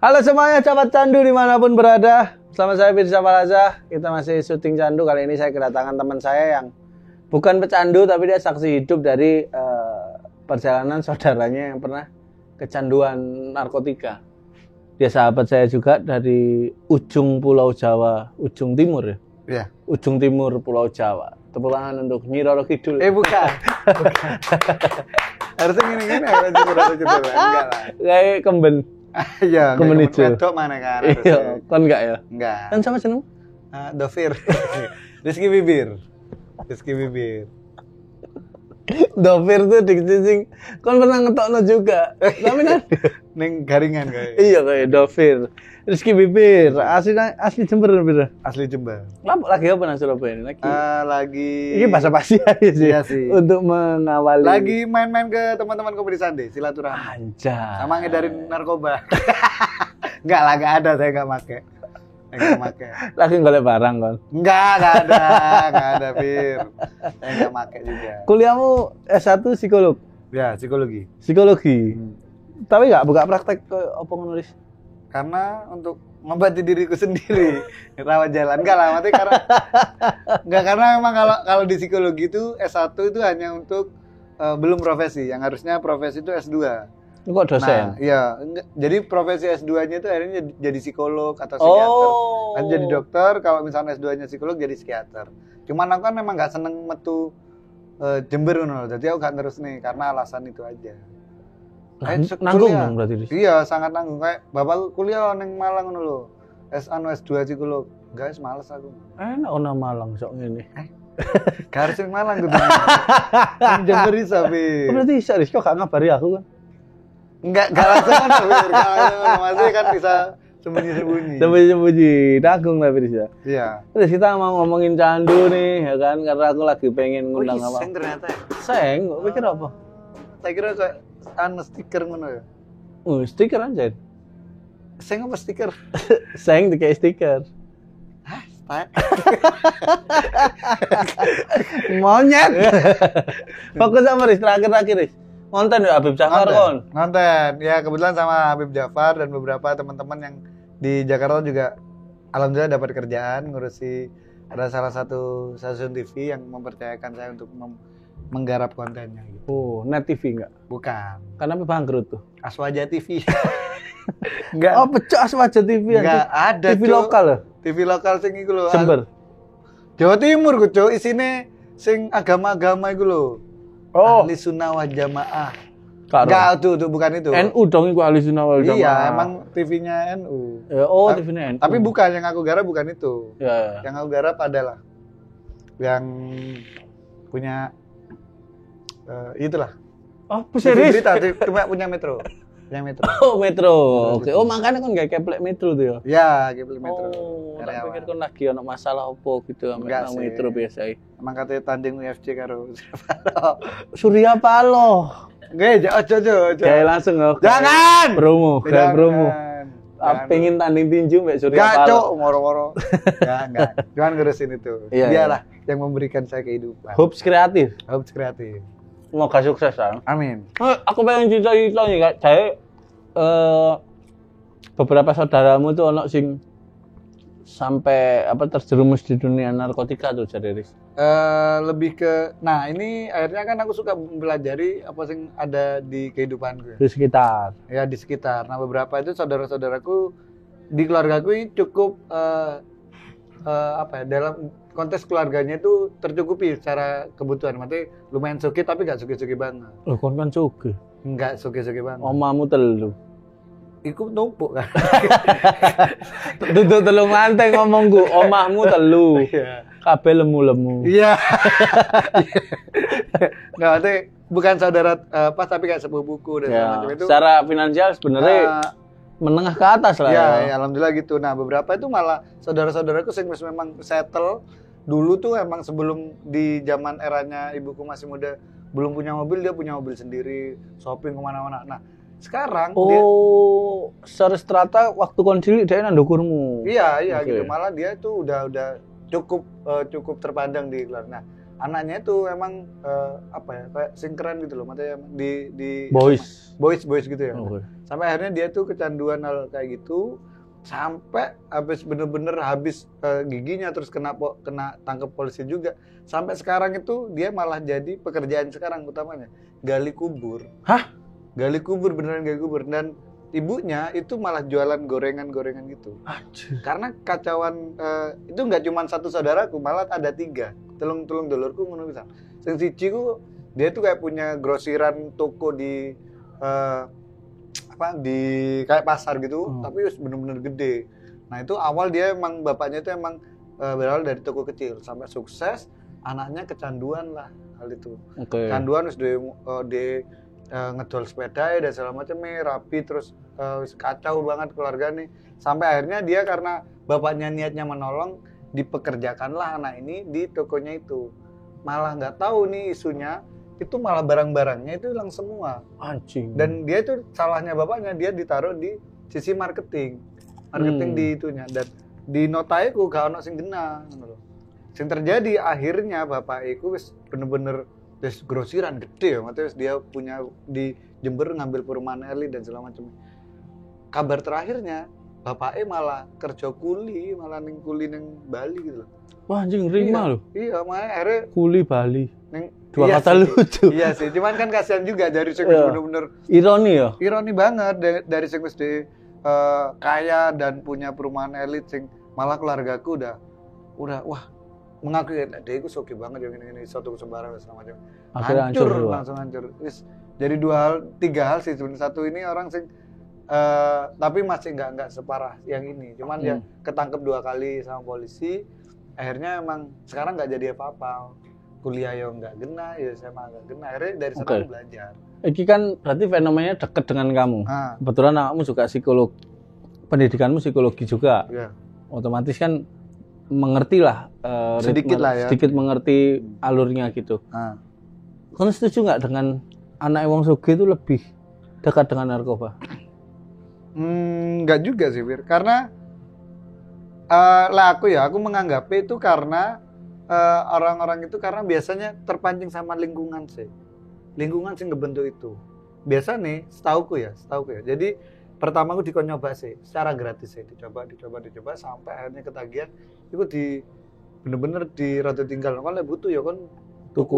Halo semuanya, sahabat candu dimanapun berada. Bersama saya Firza Falaza. Kita masih syuting candu. Kali ini saya kedatangan teman saya yang bukan pecandu, tapi dia saksi hidup dari perjalanan saudaranya yang pernah kecanduan narkotika. Dia sahabat saya juga dari ujung Pulau Jawa, ujung timur ya? Iya. Ujung timur Pulau Jawa. Tepuk tangan untuk Nyi Roro Kidul. Bukan. Harusnya gini-gini harusnya Roro Kidul. Enggak lah. Kayak kemben. Iya, Kemben hijau. wedok mana kan? Iya, kan enggak ya? Enggak. Kan sama jeneng? Dovir. Rizky Bibir. Dovir tuh dikecing. Kan pernah ngetokno juga. Tapi kan Ning garingan kayak. iya kayak Dovir. Rizky Bibir, asli Jember bener. Asli Jember. Lagi apa nang Surabaya ini lagi? Lagi. Ini basa-basi aja sih. Iya sih. Untuk mengawali. Lagi main-main ke teman-teman Komedi Sande, silaturahmi. Anjay. Sama ngedarin narkoba. Enggak lah, enggak ada, saya enggak make. Lagi golek barang kan. Enggak ada, Fir. Saya enggak make juga. Kuliahmu S1 psikolog. Ya, psikologi. Psikologi. Tapi enggak buka praktek ke apa nulis? Karena untuk mengobati diriku sendiri rawat jalan enggak lah mati karena memang kalau di psikologi itu S1 itu hanya untuk belum profesi, yang harusnya profesi itu S2. Kok dosen? Nah, iya, jadi profesi S2-nya itu akhirnya jadi psikolog atau psikiater. Kan jadi dokter, kalau misalnya S2-nya psikolog jadi psikiater. Cuman aku kan memang enggak seneng metu Jember ngono. Jadi aku enggak terus nih karena alasan itu aja. Nanggung dong berarti. Iya, sangat nanggung. Kayak bapak kuliah neng Malang ngono lho. S1 S2 psikolog. Guys, males aku. Enak ono Malang sok ngene. Harus neng Malang gitu. Neng Jember bisa, Bi. Berarti bisa kok gak ngabari aku kan. Enggak langsung kan, Bir. Maksudnya kan bisa sembunyi-sembunyi. Sembunyi-sembunyi, nanggung tapi bisa. Iya. Terus kita mau ngomongin candu nih, ya kan? Karena aku lagi pengen ngundang apa? Seng ternyata ya. Seng, pikir apa? Saya kira kayak stiker ngono ya. Stiker aja. Seng apa stiker? Seng dikasih stiker. Hah? Monyet. Fokus sama Riz, terakhir Riz. Ngonten ya Habib Jafar kon. Nonton. Ya kebetulan sama Habib Jafar dan beberapa teman-teman yang di Jakarta juga alhamdulillah dapat kerjaan ngurusi ada salah satu stasiun TV yang mempercayakan saya untuk menggarap kontennya gitu. Oh, Net TV enggak? Bukan. Karena bangkrut tuh. Aswaja TV. Enggak. Oh, pecah Aswaja TV ya. Enggak ada. TV lokal loh. TV lokal sing iku lho. Jember. Jawa Timur ku, Cuk. Isine sing agama-agama iku lho. Oh, Ahli Sunnah wal Jamaah. Karo. Enggak, tuh bukan itu. NU dong iku Ahli Sunnah wal Jamaah. Iya, emang TV-nya NU. Ya, oh, TV-nya NU. Tapi bukan yang aku garap bukan itu. Ya. Yang aku garap adalah yang punya itulah. Oh, TV serius? berita cuma punya Metro. Yang Metro. Oh, Metro. Oke. Oh, makanya kan gak keplek Metro tuh ya. Ya, Kepli Metro. Oh, tak Karyawan. pikir kan lagi ono masalah opo gitu Enggak sama sih. Metro biasa. Emang katanya tanding UFC karo Surya Paloh. Enggak, ojo. Kayak langsung oke. Jangan! Promo, kayak promo. Jangan. Pengen tanding tinju mbak Surya Enggak, Cok, Paloh. moro-moro. Enggak. Jangan ngurusin itu. Iya, Dialah yang memberikan saya kehidupan. Hopes kreatif. Hopes kreatif. Semoga sukses kan. Amin. Aku pengen cerita nih kak. Saya beberapa saudaramu tuh ono sing sampai terjerumus di dunia narkotika tuh jadi Riz. Lebih ke, nah ini akhirnya kan aku suka mempelajari apa sih ada di kehidupanku. Di sekitar. Ya di sekitar. Nah beberapa itu saudara-saudaraku di keluargaku ini cukup dalam konteks keluarganya itu tercukupi secara kebutuhan. Maksudnya lumayan sugih tapi nggak sugih-sugih banget. Loh kan sugih. Nggak sugih-sugih banget. Omamu telu. Iku numpuk kan. Duduk telu manteng ngomongku, omahmu telu. Iya. Kabeh lemu-lemu. Iya. Nggak, maksudnya bukan saudara pas tapi kayak sepupuku dan Ya, segala macam itu. secara finansial sebenarnya menengah ke atas lah Ya, ya. alhamdulillah gitu. Nah, beberapa itu malah saudara-saudaraku sing memang settle dulu tuh emang sebelum di zaman eranya ibuku masih muda belum punya mobil, dia punya mobil sendiri, shopping kemana-mana. Nah, sekarang secara strata waktu kondisi dia nandukurmu. iya Oke. gitu. Malah dia tuh udah cukup terpandang di keluarga. Nah, anaknya itu emang apa ya kayak singkran gitu loh, maksudnya di boys gitu ya. Sampai akhirnya dia tuh kecanduan hal kayak gitu, sampai habis bener-bener habis giginya, terus kena tangkap polisi juga. Sampai sekarang itu dia malah jadi pekerjaan sekarang utamanya gali kubur. Hah? Gali kubur, beneran gali kubur. Dan ibunya itu malah jualan gorengan-gorengan gitu. Aduh. Karena kacauan itu nggak cuma satu saudaraku, malah ada 3. Telung dulurku ngono bisa. Sing siji ku dia tuh kayak punya grosiran toko di di kayak pasar gitu, tapi bener-bener gede. Nah itu awal dia emang bapaknya itu emang berawal dari toko kecil sampai sukses, anaknya kecanduan lah hal itu. Kecanduan terus dia ngedol sepeda dan segala macamnya rapi, terus kacau banget keluarga nih. Sampai akhirnya dia karena bapaknya niatnya menolong, dipekerjakanlah anak ini di tokonya itu. Malah nggak tahu nih isunya, itu malah barang-barangnya itu hilang semua. Anjing. Dan dia itu salahnya bapaknya, dia ditaruh di sisi marketing di itunya, dan di notaiku gak ono sing genah ngono lho. Sing terjadi akhirnya bapak iku wis bener-bener wis grosiran gede ya, maksudnya dia punya di Jember ngambil perumahan elit dan segala macam. Kabar terakhirnya bapaknya malah kerja kuli, malah kuli ning Bali gitu loh. Wah anjing rima loh. Iya, makanya akhirnya kuli Bali. Dua iya kata sih, lucu. Iya sih, cuman kan kasihan juga dari sing bener-bener ironi ya. Ironi banget dari sing wis kaya dan punya perumahan elit, sing malah keluargaku udah wah mengakui adekku soki banget yang ini satu sembarang segala macam. Langsung hancur. Wis jadi 3 hal sih sebenarnya. Satu ini orang sing tapi masih nggak separah yang ini, cuman dia ketangkep 2 kali sama polisi. Akhirnya emang sekarang nggak jadi apa-apa, kuliah ya nggak genah, ya SMA nggak genah. Akhirnya dari sana belajar. Ini kan berarti fenomenanya dekat dengan kamu. Kebetulan anakmu juga psikolog, pendidikanmu psikologi juga. Otomatis kan mengerti lah sedikit mengerti alurnya gitu. Kamu setuju nggak dengan anak wong sugih itu lebih dekat dengan narkoba? Nggak juga sih, Bir. Karena aku menganggap itu karena orang-orang itu karena biasanya terpancing sama lingkungan sih. Lingkungan sih ngebentuk itu. Biasa nih, setauku ya. Jadi pertama aku nyoba sih, secara gratis sih, dicoba sampai akhirnya ketagihan. Itu bener-bener di rada tinggal. Kalau butuh ya kan tuku.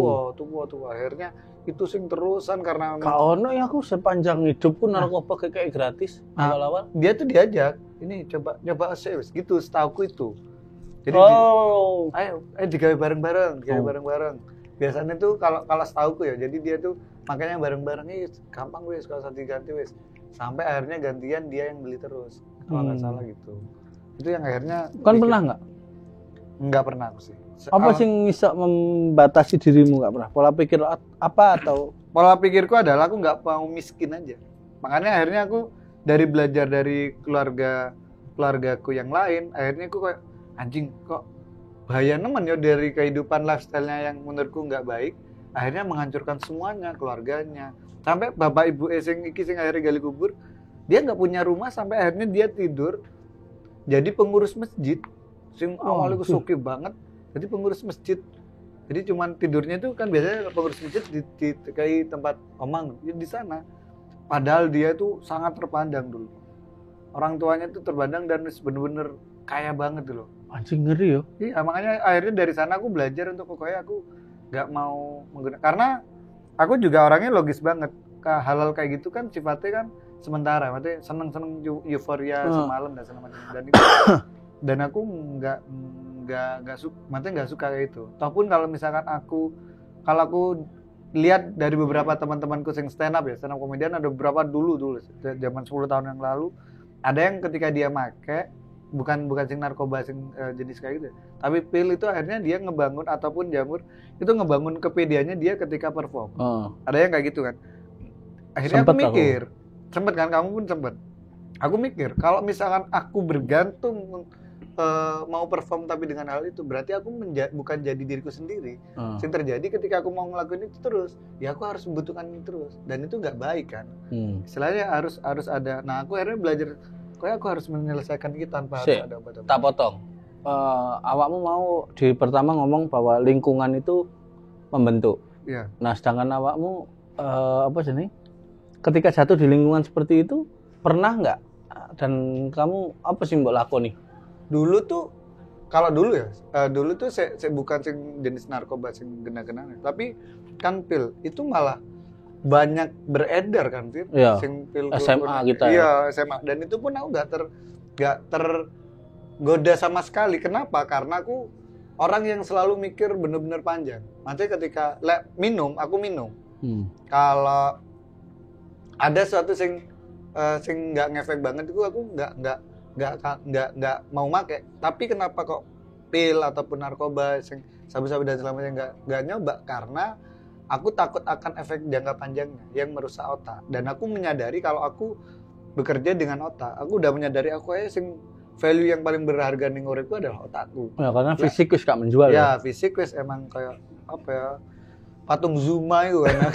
Akhirnya itu sing terusan karena ono ya aku sepanjang hidupku narkoba kayak gratis awal-awal. Dia tuh diajak, ini coba sih gitu, setauku itu. Jadi ayo digawe bareng-bareng. Biasanya tuh kalau setauku ya, jadi dia tuh makanya bareng-bareng gampang wis, kalau ganti wis. Sampai akhirnya gantian dia yang beli terus. Kalau nggak salah gitu. Itu yang akhirnya kan pernah nggak? Nggak pernah aku sih. Apa sih bisa membatasi dirimu, nggak pernah? Pola pikir apa atau? Pola pikirku adalah aku nggak mau miskin aja. Makanya akhirnya aku dari belajar dari keluargaku yang lain, akhirnya aku kayak anjing kok bahaya nemen ya dari kehidupan lifestyle-nya yang menurutku nggak baik. Akhirnya menghancurkan semuanya, keluarganya. Sampai bapak ibu sing akhirnya gali kubur, dia nggak punya rumah sampai akhirnya dia tidur jadi pengurus masjid. Sing awalnya aku sugih banget. Jadi pengurus masjid. Jadi cuman tidurnya itu kan biasanya pengurus masjid di kayak tempat omang di sana. Padahal dia itu sangat terpandang dulu. Orang tuanya itu terpandang dan bener-bener kaya banget dulu. Anjing ngeri ya. Iya, makanya akhirnya dari sana aku belajar untuk pokoknya aku nggak mau menggunakan, karena aku juga orangnya logis banget. Hal-hal kayak gitu kan sifatnya kan sementara, maksudnya seneng-seneng euforia semalam dan segala macam. Dan itu dan aku nggak suka kayak itu. Ataupun kalau misalkan aku lihat dari beberapa teman-temanku yang stand up komedian, ada beberapa dulu zaman 10 tahun yang lalu, ada yang ketika dia make bukan sing narkoba sing jenis kayak gitu, tapi pil itu akhirnya dia ngebangun, ataupun jamur itu ngebangun kepedeannya dia ketika perform. Ada yang kayak gitu kan. Akhirnya aku mikir, sempet kan, kamu pun sempet. Aku mikir kalau misalkan aku bergantung mau perform tapi dengan hal itu, berarti aku bukan jadi diriku sendiri. Yang terjadi ketika aku mau ngelakuin itu terus, ya aku harus membutuhkan itu terus, dan itu nggak baik kan. Istilahnya harus ada. Nah aku akhirnya belajar, kayak aku harus menyelesaikan itu tanpa harus ada obat-obatan. Tak potong. Awakmu mau di pertama ngomong bahwa lingkungan itu membentuk. Iya. Nah, sedangkan awakmu apa sih nih? Ketika jatuh di lingkungan seperti itu, pernah nggak? Dan kamu apa sih mbok lakoni? Dulu tuh kalau dulu ya, dulu tuh saya bukan sing jenis narkoba sing gena-genane, tapi kan pil itu malah banyak beredar kan pil, Iya. sing pil SMA kita ya. Iya, SMA. Dan itu pun aku nggak tergoda sama sekali. Kenapa? Karena aku orang yang selalu mikir bener-bener panjang. Nanti ketika aku minum. Kalau ada suatu sing nggak ngefek banget itu aku nggak mau make. Tapi kenapa kok pil ataupun narkoba sing sabu-sabu dan selamanya nggak nyoba? Karena aku takut akan efek jangka panjangnya yang merusak otak. Dan aku menyadari kalau aku bekerja dengan otak, aku udah menyadari aku sing value yang paling berharga ning uripku adalah otakku. Ya karena fisik wis gak menjual ya. Fisik wis emang kayak apa ya? Patung Zuma itu kan.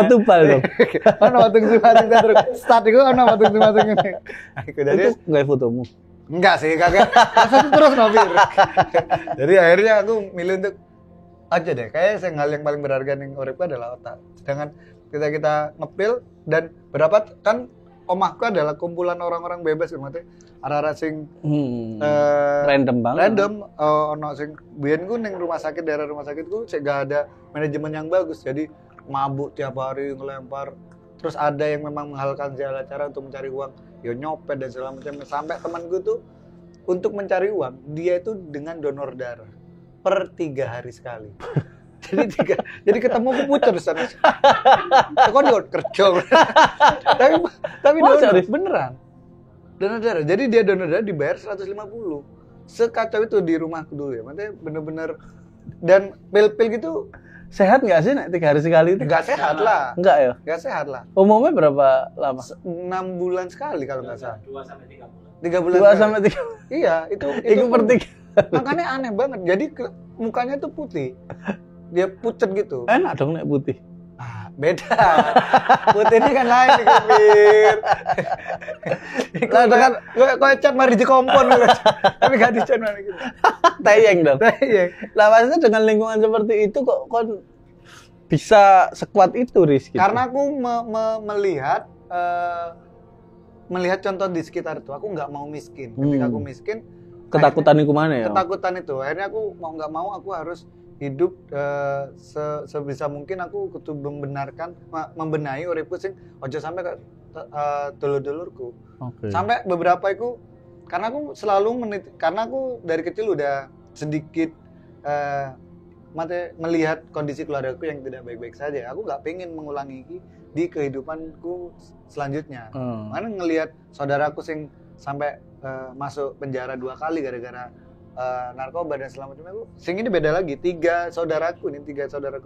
Metupal dong. Ono patung Zuma sing terus start iku ono patung Zuma sing ngene. Jadi itu gawe fotomu. Enggak sih, kagak. Masa terus nopir. Jadi akhirnya aku milih untuk aja deh, kayak hal yang paling berharga ning uripku adalah otak. Sedangkan kita ngepil dan berapa kan omahku adalah kumpulan orang-orang bebas maksudnya arah-arah sing random banget. Random ono sing biyen ku ning daerah rumah sakitku sik gak ada manajemen yang bagus. Jadi mabuk tiap hari ngelempar. Terus ada yang memang menghalalkan segala cara untuk mencari uang, ya nyopet dan segala macam. Sampai temanku tuh untuk mencari uang, dia itu dengan donor darah per 3 hari sekali. jadi ketemu aku pucat di sana. Kok dia kerja. tapi donor beneran. Donor darah. Jadi dia donor darah dibayar 150. Sekacau itu di rumahku dulu ya. Maksudnya bener-bener dan pil-pil gitu sehat nggak sih 3 hari sekali itu? Nggak sehat lah. Enggak ya? Nggak sehat lah. Umumnya berapa lama? 6 bulan sekali kalau nggak salah. 2 sampai 3 bulan. 3 bulan. 2 sampai 3. Iya, itu per 3. Makanya aneh banget. Jadi mukanya tuh putih. Dia pucet gitu. Enak dong nek putih. Beda. Putih ini kan lain nih Kepir. Lah kan kowe cat mari dikompon tapi gak dicat mari gitu. Tayeng dong. Tayeng. Lah maksudnya dengan lingkungan seperti itu kok bisa sekuat itu Riz gitu. Karena aku melihat contoh di sekitar itu, aku nggak mau miskin. Ketika aku miskin, ketakutan itu mana ya? Ketakutan itu. Akhirnya aku mau nggak mau aku harus hidup sebisa mungkin aku kudu membenahi uripku sing aja sampai ke dulur-dulurku. Okay. Sampai beberapa itu karena aku selalu karena aku dari kecil udah sedikit melihat kondisi keluargaku yang tidak baik-baik saja. Aku nggak pengen mengulangi di kehidupanku selanjutnya. Karena ngelihat saudaraku sing sampai masuk penjara 2 kali gara-gara narkoba dan segala macam itu. Sing ini beda lagi, 3 saudaraku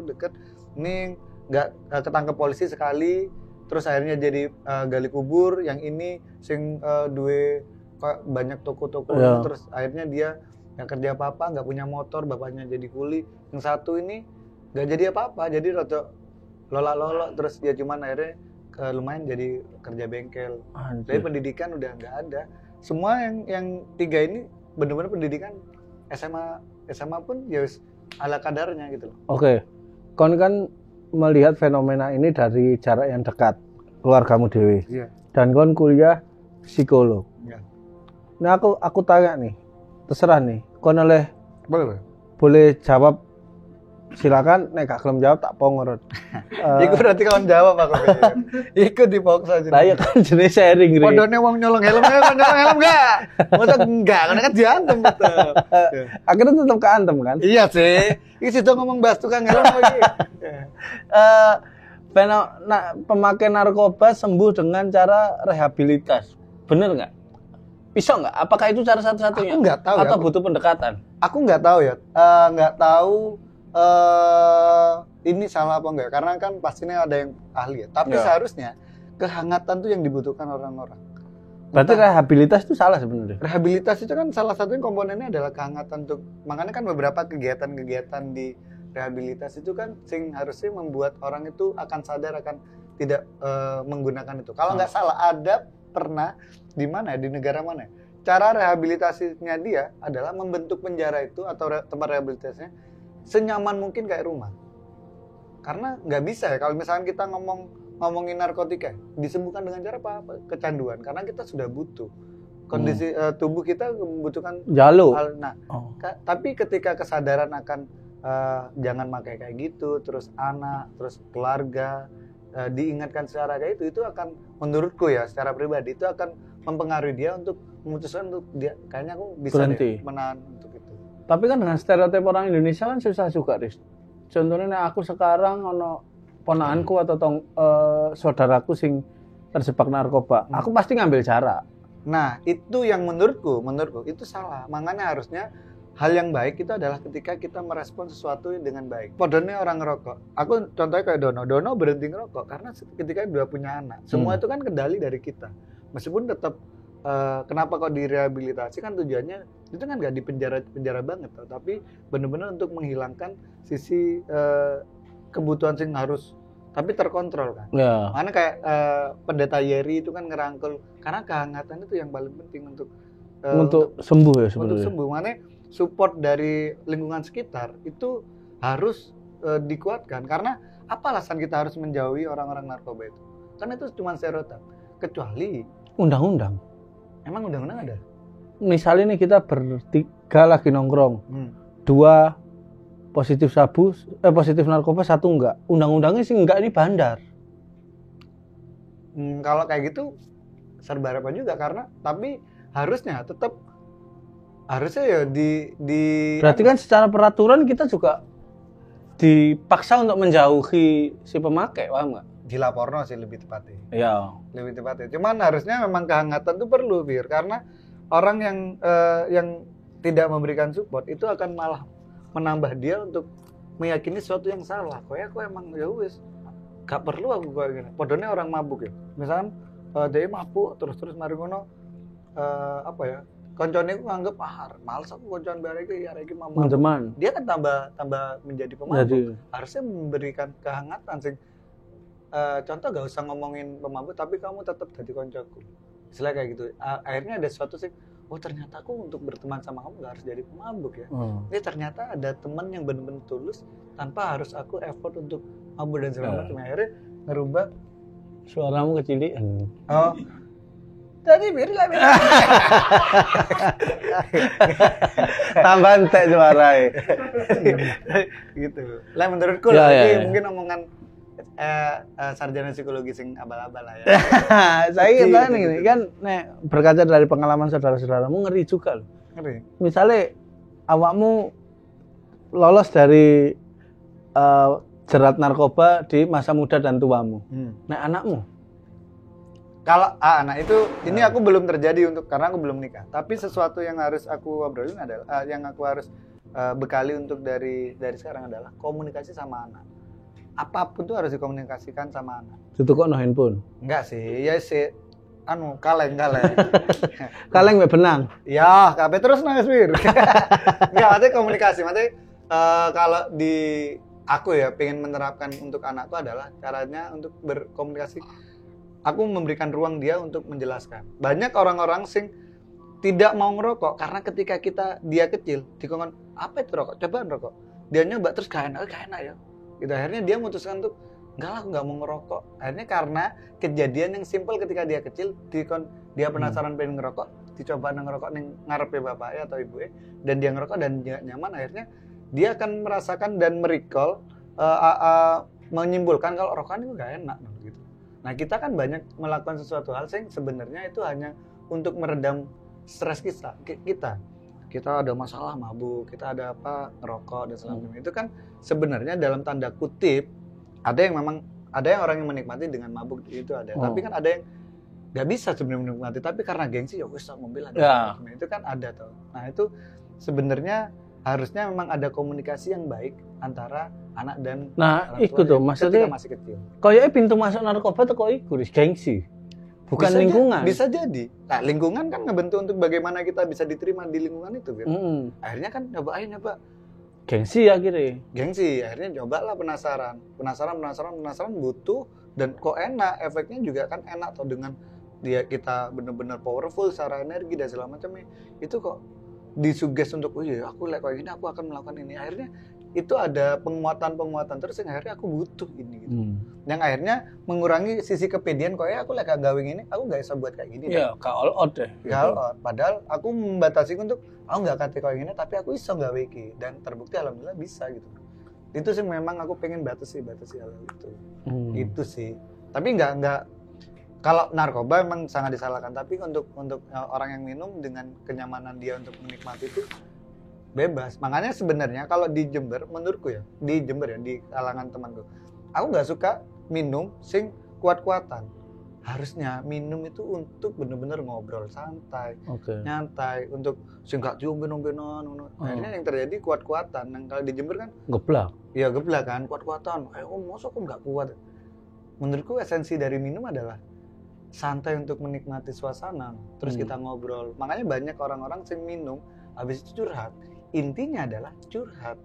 deket ini nggak ketangkep polisi sekali, terus akhirnya jadi gali kubur. Yang ini sing duwe banyak toko-toko, terus akhirnya dia nggak kerja apa-apa, nggak punya motor, bapaknya jadi kuli. Yang satu ini nggak jadi apa-apa, jadi rada lolak-lolok, terus dia cuman akhirnya lumayan jadi kerja bengkel. Jadi pendidikan udah nggak ada. Semua yang 3 ini benar-benar pendidikan SMA pun ya ala kadarnya gitu loh. Oke. Kon kan melihat fenomena ini dari jarak yang dekat, keluargamu dewe. Iya. Dan kon kuliah psikolog. Iya. Nah aku tanya nih, terserah nih, kon boleh jawab, silakan. Nek gak gelem jawab tak pongor. Iku berarti kawan jawab aku. Ikut di box aja. Lah ya kan jenis sharing gitu. Podone wong nyolong helm enggak? Masa enggak, karena kan diantem tetep. Akhirnya tetap keantem kan? Iya sih. Iki situ ngomong bahas tukang helm lagi. Pemakai narkoba sembuh dengan cara rehabilitas. Bener nggak? Bisa nggak? Apakah itu cara satu-satunya? Aku nggak tahu. Atau butuh pendekatan? Aku nggak tahu ya. Nggak tahu ini salah apa enggak. Karena kan pastinya ada yang ahli ya. Tapi seharusnya kehangatan tuh yang dibutuhkan orang-orang. Berarti rehabilitas itu salah sebenarnya? Rehabilitas itu kan salah satunya komponennya adalah kehangatan untuk. Makanya kan beberapa kegiatan-kegiatan di rehabilitas itu kan sing harusnya membuat orang itu akan sadar akan tidak menggunakan itu. Kalau nggak salah ada pernah di mana di negara mana? Cara rehabilitasinya dia adalah membentuk penjara itu atau tempat rehabilitasinya senyaman mungkin kayak rumah. Karena nggak bisa ya kalau misalkan kita ngomongin narkotika disembuhkan dengan cara apa? Kecanduan. Karena kita sudah butuh. Kondisi tubuh kita membutuhkan jalur. Nah, tapi ketika kesadaran akan jangan pakai kayak gitu, terus anak, terus keluarga diingatkan secara kayak itu akan menurutku ya secara pribadi itu akan mempengaruhi dia untuk memutuskan untuk dia kayaknya aku bisa deh menahan untuk itu. Tapi kan dengan stereotip orang Indonesia kan susah juga, Riz. Contohnya aku sekarang ono ponakanku atau saudaraku sing terjebak narkoba, aku pasti ngambil jarak. Nah, itu yang menurutku itu salah. Makanya harusnya hal yang baik itu adalah ketika kita merespon sesuatu dengan baik. Podonnya orang ngerokok. Aku contohnya kayak Dono berhenti ngerokok karena ketika dia punya anak. Semua itu kan kendali dari kita. Meskipun tetap kenapa kok direhabilitasi kan tujuannya itu kan nggak di penjara banget, tapi benar-benar untuk menghilangkan sisi kebutuhan sing harus tapi terkontrol kan. Ya. Makanya kayak pendeta Yeri itu kan ngerangkul karena kehangatan itu yang paling penting untuk sembuh ya sebenarnya. Untuk sembuh. Makanya support dari lingkungan sekitar itu harus dikuatkan karena apa alasan kita harus menjauhi orang-orang narkoba itu? Karena itu cuma stereotip. Kecuali undang-undang. Emang undang-undang ada? Misalnya nih kita bertiga lagi nongkrong. 2 positif sabu, positif narkoba, 1 enggak. Undang-undangnya sih enggak, ini bandar. Kalau kayak gitu serba apa juga karena tapi harusnya ya di berarti kan secara peraturan kita juga dipaksa untuk menjauhi si pemakai, paham nggak? Dilaporno sih lebih tepatnya. Iya. Lebih tepatnya. Cuman harusnya memang kehangatan itu perlu, Bir, karena orang yang tidak memberikan support itu akan malah menambah dia untuk meyakini sesuatu yang salah. Kok emang ya wis gak perlu aku kayak gini. Podone orang mabuk ya. Misalkan dia mabuk terus mari ngono apa ya? Koncone ku nganggep males aku koncoan bare iki arek iki mabuk. Dia kan tambah menjadi pemabuk. Harusnya memberikan kehangatan sing contoh gak usah ngomongin pemabuk tapi kamu tetap jadi koncoku. Istilah kayak gitu. Akhirnya ada sesuatu sih, oh ternyata aku untuk berteman sama kamu gak harus jadi pemabuk ya. Ini ternyata ada teman yang benar-benar tulus tanpa harus aku effort untuk mabuk dan segala macam. Akhirnya ngerubah suaramu kecilian. Oh. Tadi biarlah. Tambah entek suaranya. Gitu. Lah menurutku ini mungkin omongan sarjana psikologi sing abal-abal lah ya. Saya kira nih kan berkaca dari pengalaman saudara-saudaramu ngeri juga loh. Ngeri. Misalnya awakmu lolos dari jerat narkoba di masa muda dan tuamu. Nah anakmu? Kalau anak itu ini aku belum terjadi karena aku belum nikah. Tapi sesuatu yang harus aku obrolin adalah yang aku harus bekali untuk dari sekarang adalah komunikasi sama anak. Apapun tuh harus dikomunikasikan sama anak. Itu kok no handphone? Enggak sih, ya sih kaleng. Kaleng mbek benang. Ya, kabeh terus nangis wir. Enggak, artinya komunikasi. Maksudnya kalau di aku ya pengen menerapkan untuk anakku adalah caranya untuk berkomunikasi. Aku memberikan ruang dia untuk menjelaskan. Banyak orang-orang sing tidak mau ngerokok karena ketika dia kecil dikongkon, apa itu rokok? Coba ngerokok. Dia nyoba terus gak enak ya. Gitu, akhirnya dia memutuskan untuk enggak lah, aku nggak mau ngerokok. Akhirnya karena kejadian yang simpel ketika dia kecil, dia penasaran pengen ngerokok, dicoba ngerokok ning ngarepe bapaknya atau ibunya, dan dia ngerokok dan nggak nyaman, akhirnya dia akan merasakan dan merecall, menyimpulkan kalau rokokan itu nggak enak gitu. Nah kita kan banyak melakukan sesuatu hal yang sebenarnya itu hanya untuk meredam stres kita. Kita ada masalah mabuk, kita ada apa ngerokok dan sebagainya. Itu kan sebenarnya dalam tanda kutip ada yang orang yang menikmati dengan mabuk itu ada. Tapi kan ada yang nggak bisa sebenarnya menikmati, tapi karena gengsi ya wis mobil ada. Ya. Itu kan ada tuh. Nah itu sebenarnya harusnya memang ada komunikasi yang baik antara anak dan iku tuh maksudnya masih kecil. Kayaknya pintu masuk narkoba tuh kok iku gengsi. Bukan bisa lingkungan. Bisa jadi. Nah, lingkungan kan ngebentuk untuk bagaimana kita bisa diterima di lingkungan itu, gitu. Akhirnya kan nyoba. Gengsi akhirnya. Akhirnya cobalah penasaran butuh dan kok enak, efeknya juga kan enak tuh dengan kita benar-benar powerful secara energi dan segala macamnya. Itu kok disuges untuk aku kayak gini aku akan melakukan ini. Akhirnya itu ada penguatan terus yang akhirnya aku butuh ini gitu. Yang akhirnya mengurangi sisi kepedean kok aku lagi gawe ini, aku nggak bisa buat kayak gini. Iya, gak all out deh. Gak all out. Padahal aku membatasi untuk aku nggak kate kayak gini, tapi aku bisa gawe iki dan terbukti alhamdulillah bisa gitu. Itu sih memang aku pengen batasi hal itu. Itu sih. Tapi nggak kalau narkoba memang sangat disalahkan, tapi untuk orang yang minum dengan kenyamanan dia untuk menikmati itu bebas. Makanya sebenarnya kalau di Jember, menurutku ya, di kalangan temanku, aku nggak suka minum sing kuat-kuatan. Harusnya minum itu untuk bener-bener ngobrol santai, nyantai, untuk sing gak diombe-ombenan. Akhirnya yang terjadi kuat-kuatan. Yang kalau di Jember kan geblak. Iya geblak kan, kuat-kuatan. Masa aku nggak kuat. Menurutku esensi dari minum adalah santai untuk menikmati suasana. Terus kita ngobrol. Makanya banyak orang-orang sing minum habis itu curhat. Intinya adalah curhat.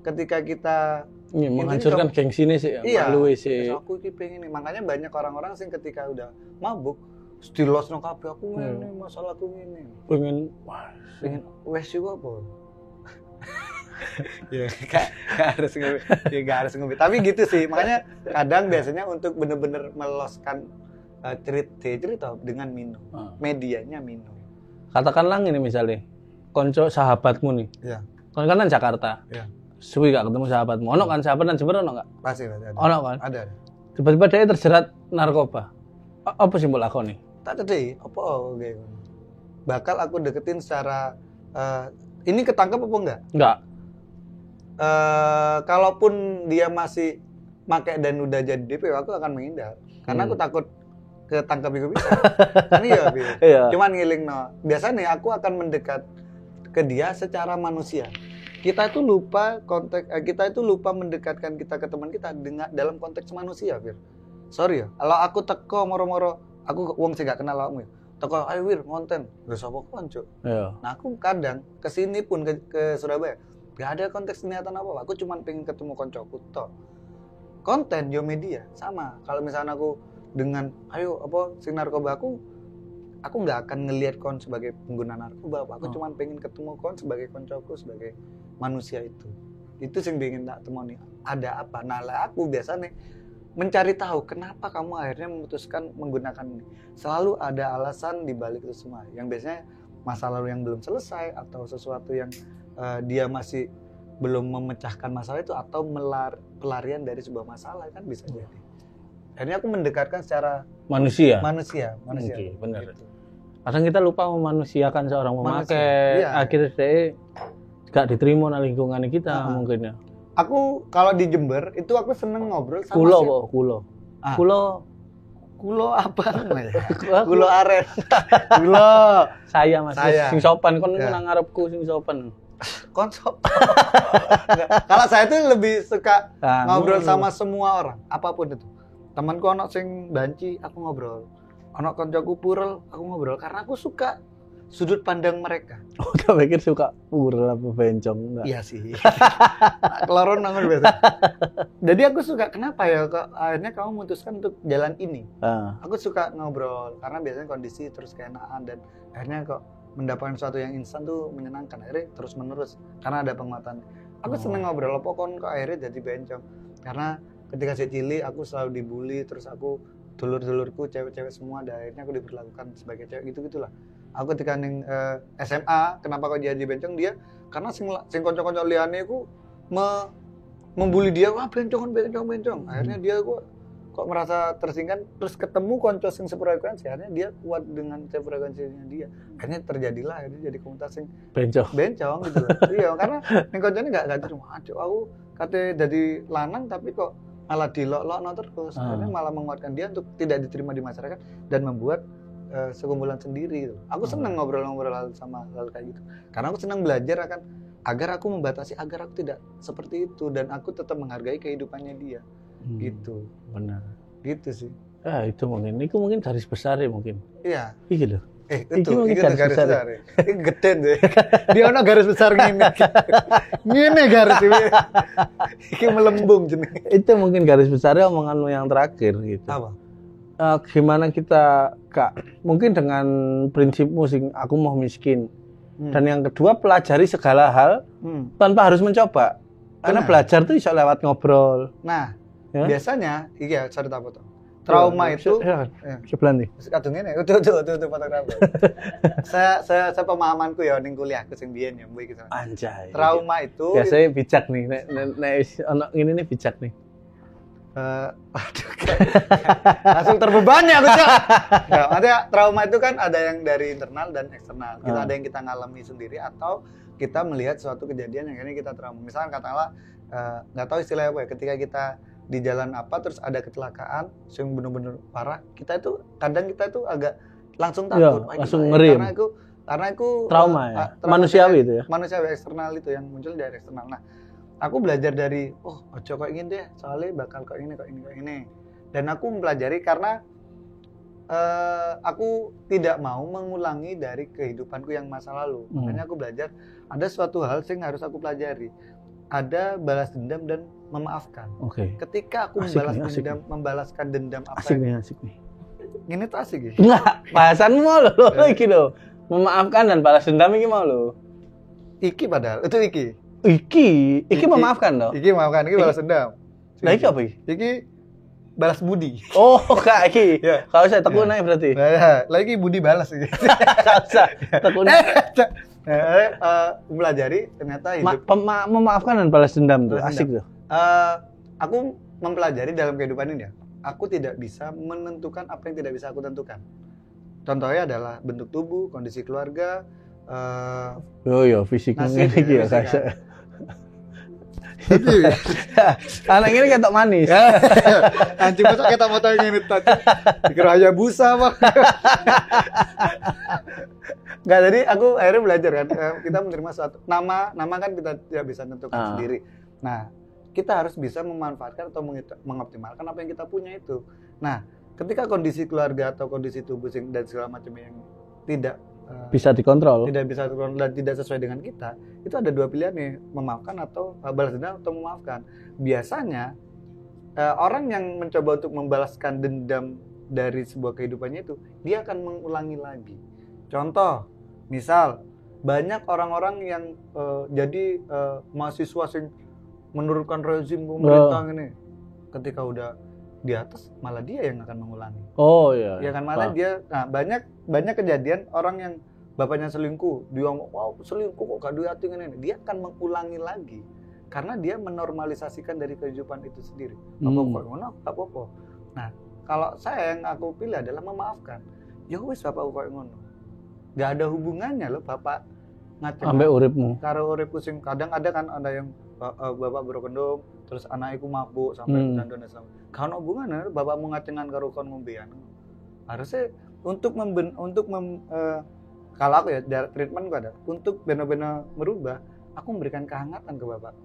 Ketika kita menghancurkan gengsi ini sih, malu sih. Aku iki pengen ini. Makanya banyak orang-orang sing ketika udah mabuk, stilos nang kabeh aku ngene, masalahku ngene. Pengen wes juga apa? Ya gak harus ngopi. Tapi gitu sih. Makanya kadang biasanya untuk bener-bener meloloskan cerita dengan minum. Medianya minum. Katakanlah ini misalnya konco sahabatmu nih. Iya. Kon kan Jakarta. Iya. Suwi gak ketemu sahabatmu. Ono kan sahabat nang Jember ono gak? Pasti ada. Ono kan? Ada. Tiba-tiba dia terjerat narkoba. Apa sih mbok lakoni? Tak ada apa kayak bakal aku deketin secara ini ketangkep apa enggak? Enggak. Kalaupun dia masih pakai dan udah jadi DP, aku akan menghindar. Karena aku takut ketangkep juga bisa. Iya. Cuman ngiling biasanya aku akan mendekat ke dia secara manusia. Kita itu lupa mendekatkan kita ke teman kita dengan dalam konteks manusia, Fir. Sorry ya, kalau aku teko moro-moro, aku wong sing gak kenal awakmu. Teko, ayo Wir, ngonten. Wis apa konco? Iya. Nah, aku kadang kesini pun ke Surabaya, gak ada konteks niatan apa-apa. Aku cuma pengen ketemu koncoku tok. Konten yo media sama. Kalau misalnya aku dengan ayo apa sing narkoba aku nggak akan ngelihat kon sebagai pengguna narkoba, aku cuma pengen ketemu kon sebagai koncoku, sebagai manusia itu sing pengen tak temoni. Ada apa? Nah lah aku biasanya mencari tahu kenapa kamu akhirnya memutuskan menggunakan ini. Selalu ada alasan di balik itu semua. Yang biasanya masa lalu yang belum selesai atau sesuatu yang dia masih belum memecahkan masalah itu atau pelarian dari sebuah masalah kan bisa jadi. Akhirnya aku mendekatkan secara manusia. Okay, benar. Gitu. Kadang kita lupa memanusiakan seorang pemakai. Iya. Akhirnya dia gak diterima di lingkungan kita mungkin ya. Aku kalau di Jember itu aku seneng ngobrol sama Kulo apa namanya? Kulo aren. Kulo. Saya Mas. Sing sopan kon nang ngarepku sing sopan. Kon sopan. Kalau saya tuh lebih suka ngobrol sama semua orang, apapun itu. Temanku ono sing banci, aku ngobrol. Ono koncoku purel, aku ngobrol karena aku suka sudut pandang mereka. Oh, gak pikir suka purel apa bencong enggak? Iya sih. Keloron nangun biasa. Jadi aku suka, kenapa ya kok akhirnya kamu memutuskan untuk jalan ini? Aku suka ngobrol karena biasanya kondisi terus keenaan dan akhirnya kok mendapatkan sesuatu yang instan tuh menyenangkan. Akhirnya terus menerus karena ada penguatan. Aku seneng ngobrol, apa kok akhirnya jadi bencong. Karena ketika saya cilik aku selalu dibully, terus aku dulur-dulurku cewek-cewek semua dan akhirnya aku diperlakukan sebagai cewek gitu-gitulah. Aku ketika ning SMA, kenapa kok jadi bencong dia? Karena sing kanca-kanca liyane aku membuli dia, wah bencong. Akhirnya dia kok merasa tersinggung, terus ketemu kanca sing sefrekuensi, akhirnya dia kuat dengan sefrekuensinya dia. Akhirnya terjadilah jadi komunitas sing bencong gitu loh. Iya, karena ning kancane enggak terima. Aduh, aku kate dadi lanang tapi kok malah dilok-lokno terus. Akhirnya malah menguatkan dia untuk tidak diterima di masyarakat dan membuat sekumpulan sendiri gitu. Aku senang ngobrol-ngobrol sama hal kayak gitu. Karena aku senang belajar agar aku membatasi, agar aku tidak seperti itu dan aku tetap menghargai kehidupannya dia. Gitu. Benar. Gitu sih. Itu mungkin garis besar ya mungkin. Iya. Iki loh. Itu garis besar. Ini gede deh. Dia ono garis besar ngene. Ngene garis iki melembung jenenge. Itu mungkin garis besarnya omonganmu yang terakhir gitu. Apa? Gimana kita mungkin dengan prinsip musik aku mau miskin dan yang kedua pelajari segala hal tanpa harus mencoba. Karena Benar. belajar tuh bisa lewat ngobrol. Nah, Ya? biasanya iya sorry tak potong. Trauma itu ya, ya. sebelah nih. Kadung ngene, tuh fotografer. saya pemahamanku ya ning kuliahku sing biyen ya mbok iki. Anjay. Trauma itu Biasanya bijak nih, nek ono ngene nih bijak nih. Aduh, langsung terbebani aku Cak. Ya, ada trauma itu kan ada yang dari internal dan eksternal. Kita ada yang kita ngalami sendiri atau kita melihat suatu kejadian yang ini kita trauma. Misalkan katakanlah nggak tahu istilahnya apa ya, ketika kita di jalan apa terus ada kecelakaan yang benar-benar parah, kita itu kadang kita itu agak langsung takut. Ya, langsung ngerim. Karena aku Trauma ya, manusiawi itu ya. Manusiawi eksternal itu yang muncul dari eksternal. Nah, aku belajar dari ojo kok ingin deh, soalnya bakal kok ini. Dan aku mempelajari karena aku tidak mau mengulangi dari kehidupanku yang masa lalu. Makanya aku belajar ada suatu hal yang harus aku pelajari. Ada balas dendam dan memaafkan. Oke. Ketika aku membalaskan dendam apa? Asik nih. Ini tuh asik ya? Enggak, bahasanmu mau lo iki lo. Memaafkan dan balas dendam iki mau lo. Iki padahal, itu iki. Iki memaafkan loh. Iki memaafkan, iki balas dendam. Nah, iki apa iki? Iki balas budi. Oh, kak iki. Ya. Kalau saya tekun aja berarti. Nah, lagi budi balas iki. Enggak usah. Tekun. Pelajari ternyata hidup memaafkan dan balas dendam tuh asik tuh. Aku mempelajari dalam kehidupan ini ya. Aku tidak bisa menentukan apa yang tidak bisa aku tentukan. Contohnya adalah bentuk tubuh, kondisi keluarga, fisiknya nasib, iki ya guys. Anak ini ketok manis. Anjing masa kita mau tanya ini tadi. Dikira aja busa, Pak. Enggak, jadi aku akhirnya belajar kan. Kita menerima suatu nama kan kita tidak bisa tentukan sendiri. Nah, kita harus bisa memanfaatkan atau mengoptimalkan apa yang kita punya itu. Nah, ketika kondisi keluarga atau kondisi tubuh dan segala macam yang tidak bisa dikontrol, tidak bisa dikontrol dan tidak sesuai dengan kita, itu ada dua pilihan nih, memaafkan atau balas dendam atau memaafkan. Biasanya orang yang mencoba untuk membalaskan dendam dari sebuah kehidupannya itu, dia akan mengulangi lagi. Contoh, misal banyak orang-orang yang jadi mahasiswa yang menurunkan rezim pemerintah ini, ketika udah di atas malah dia yang akan mengulangi. Oh iya. Ya kan, malah dia. Nah, banyak kejadian orang yang bapaknya selingkuh, dia ngomong, "Wow, selingkuh kok gak duit ini." Dia akan mengulangi lagi karena dia menormalisasikan dari kehidupan itu sendiri. Apa-apa ngono, apa-apa. Nah, kalau saya yang aku pilih adalah memaafkan. Ya wis bapak kok ngono. Gak ada hubungannya loh bapak ngaceng ambek uripmu. Karo uripku sing kadang ada kan, ada yang bapak berkendom terus anakku mabuk sampai dan sama. Kalau hubungan bapak mau ngacengan karo kon ngombean. Harusnya kalau aku ya treatment gua ada untuk benar-benar merubah, aku memberikan kehangatan ke bapak.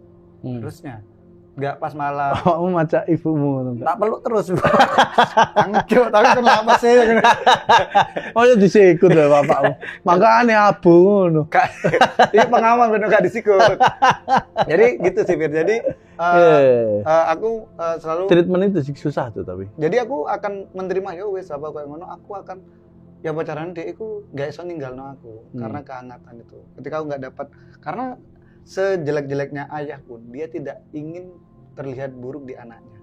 Harusnya enggak pas malah kamu maca ibumu tak peluk terus. Angcuk, tapi kenapa sih? Oh ya disikut lho bapakmu. Makane abu ngono. Ini pengalaman bener gak disikut. Jadi gitu sih Fir. Jadi aku selalu treatment itu susah tuh tapi. Jadi aku akan menerima ya wis apa kayak ngono, aku akan ya pacaran dia itu gak iso ninggalno aku karena kehangatan itu. Ketika aku gak dapat, karena sejelek-jeleknya ayah pun dia tidak ingin terlihat buruk di anaknya.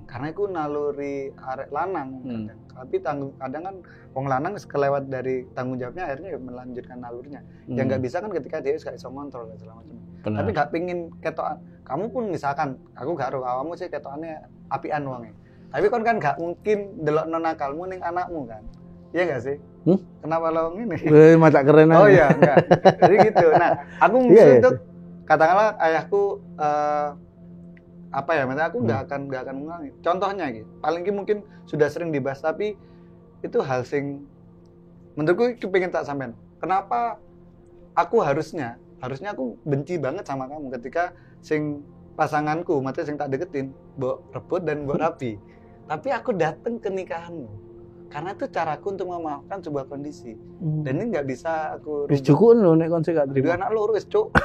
Karena itu naluri arek lanang kadang. Tapi kadang kan wong lanang kelewat dari tanggung jawabnya, akhirnya melanjutkan nalurinya. Yang nggak bisa kan ketika dia gak bisa ngontrol dan segala macam. Tapi gak pingin ketokan. Kamu pun misalkan aku gak ro awakmu sih ketokannya apian wonge. Tapi kan gak mungkin delokno nakalmu ning anakmu kan. Iya gak sih? Kenapa lo ngene? Macak keren aja. Oh iya, enggak. Jadi gitu. Nah, aku untuk katakanlah ayahku apa ya, maksudnya aku nggak akan mengulangi. Contohnya gitu. Paling mungkin sudah sering dibahas, tapi itu hal sing menurutku pengen tak sampein. Kenapa aku harusnya aku benci banget sama kamu ketika sing pasanganku, maksudnya sing tak deketin, mbok rebut dan mbok rapi. Tapi aku datang ke nikahanmu. Karena itu caraku untuk memaafkan sebuah kondisi. Dan ini nggak bisa aku wis cukup lho nek kon sing gak terima. Anak loro wis cuk.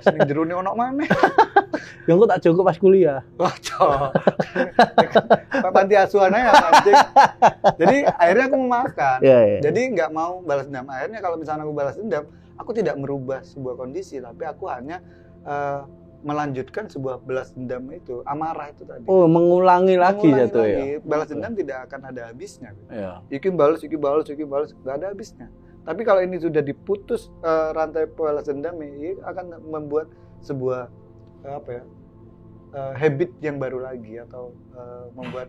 Sing jerone ono maneh. Ya engko tak cukup pas kuliah. Wah, cok. Panti asuhan aja anjing. Jadi akhirnya aku memaafkan. Jadi nggak mau balas dendam. Akhirnya kalau misalnya aku balas dendam, aku tidak merubah sebuah kondisi, tapi aku hanya melanjutkan sebuah balas dendam itu, amarah itu tadi. Oh, mengulangi lagi Mengulangi jatuh lagi. ya. Balas dendam tidak akan ada habisnya. Iya. Iki balas, nggak ada habisnya. Tapi kalau ini sudah diputus rantai balas dendam, ini akan membuat sebuah habit yang baru lagi atau membuat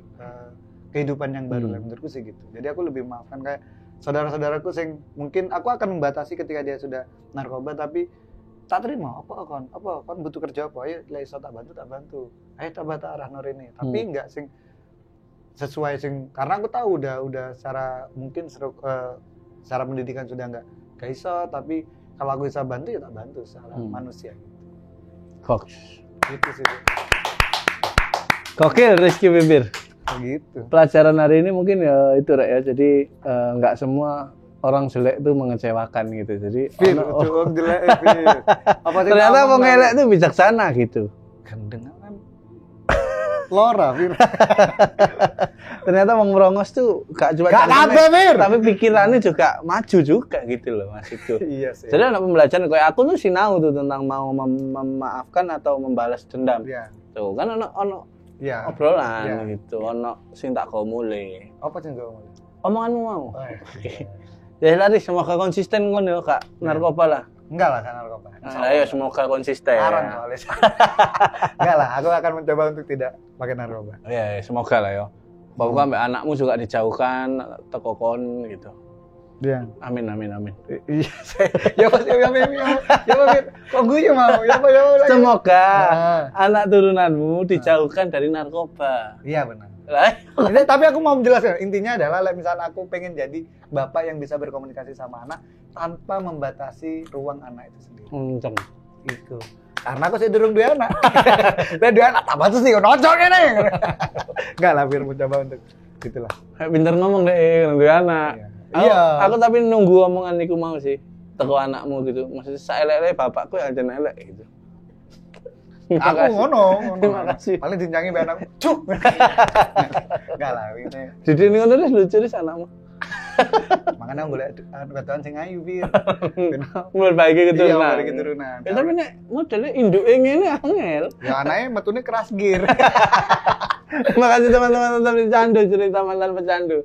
kehidupan yang baru lah, menurutku sih gitu. Jadi aku lebih maafkan kayak saudara-saudaraku yang mungkin aku akan membatasi ketika dia sudah narkoba, tapi tak terima apa kon butuh kerja apa, ayo lek iso tak bantu ayo tak arah nur ini, tapi enggak sing sesuai sing, karena aku tahu udah secara mungkin secara pendidikan sudah enggak iso, tapi kalau aku bisa bantu ya tak bantu secara manusia gitu. Koks. Gitu sih. Gokil Rizky Bibir. Gitu. Pelajaran hari ini mungkin ya itu Rek ya. Jadi nggak semua orang jelek itu mengecewakan gitu. Jadi jelek. ternyata wong elek itu bijaksana gitu. Gendeng kan. Lora, Fir. Ternyata wong merongos tuh gak cuma tapi pikirannya juga maju juga gitu loh maksudku. Iya sih. Jadi anak pembelajaran kayak aku tuh sinau tuh tentang mau memaafkan atau membalas dendam. Iya. Tuh kan ono ya. Obrolan gitu, ono sing tak kau mulai. Apa sing kau mulai? Omonganmu mau. Ya lari semoga konsisten kon ya kak narkoba lah. Enggak lah kan narkoba. Ayo semoga konsisten. Enggak lah, aku akan mencoba untuk tidak pakai narkoba. Iya, semoga lah ya. Bapak sampai anakmu juga dijauhkan teko kon gitu. Iya. Amin. Iya. Ya pasti ya kok gue mau. Ya semoga anak turunanmu dijauhkan dari narkoba. Iya benar. Tapi aku mau menjelaskan, intinya adalah misalnya aku pengen jadi bapak yang bisa berkomunikasi sama anak tanpa membatasi ruang anak itu sendiri. Itu. Karena aku sih durung dua anak. Dan dua anak apa tuh sih nocok ini. Enggak lah, biar mencoba untuk gitulah. Pinter ngomong deh dua anak. Iya. Aku tapi nunggu omongan niku mau sih. Teko anakmu gitu. Maksudnya saelek-elek bapakku ya aja elek gitu. Aku ngono. Terima kasih. Paling dinyangi be anakku. Cuk. Enggak lah gitu. Jadi ngono wis lucu wis anakmu. Makanya aku golek wedokan sing ayu, Fir. Memperbaiki keturunan. Iya, memperbaiki keturunan. Ya tapi nek modelnya induke ngene angel. Ya anaknya metune keras gear. Terima kasih teman-teman tetap di Candu, cerita mantan pecandu.